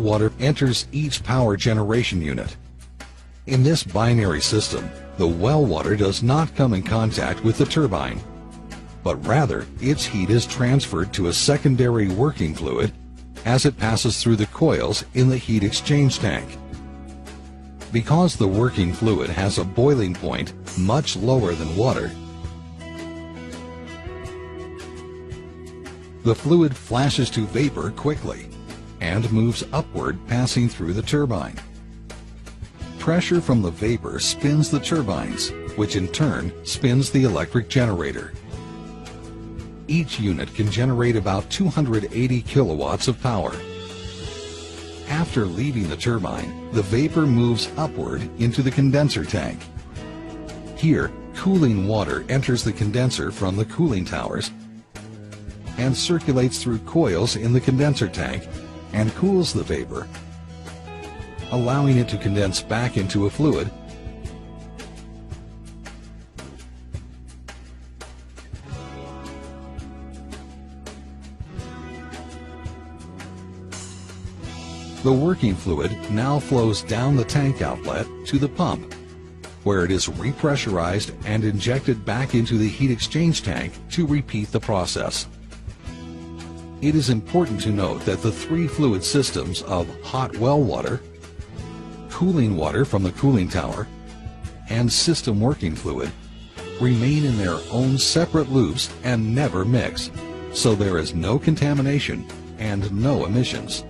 water enters each power generation unit. In this binary system, the well water does not come in contact with the turbine, but rather its heat is transferred to a secondary working fluid as it passes through the coils in the heat exchange tank. Because the working fluid has a boiling point much lower than water, the fluid flashes to vapor quickly and moves upward, passing through the turbine. Pressure from the vapor spins the turbines, which in turn spins the electric generator. Each unit can generate about 280 kilowatts of power. After leaving the turbine, the vapor moves upward into the condenser tank. Here, cooling water enters the condenser from the cooling towers and circulates through coils in the condenser tank and cools the vapor, allowing it to condense back into a fluid The working fluid now flows down the tank outlet to the pump, where it is repressurized and injected back into the heat exchange tank to repeat the process. It is important to note that the three fluid systems of hot well water, cooling water from the cooling tower, and system working fluid remain in their own separate loops and never mix, so there is no contamination and no emissions.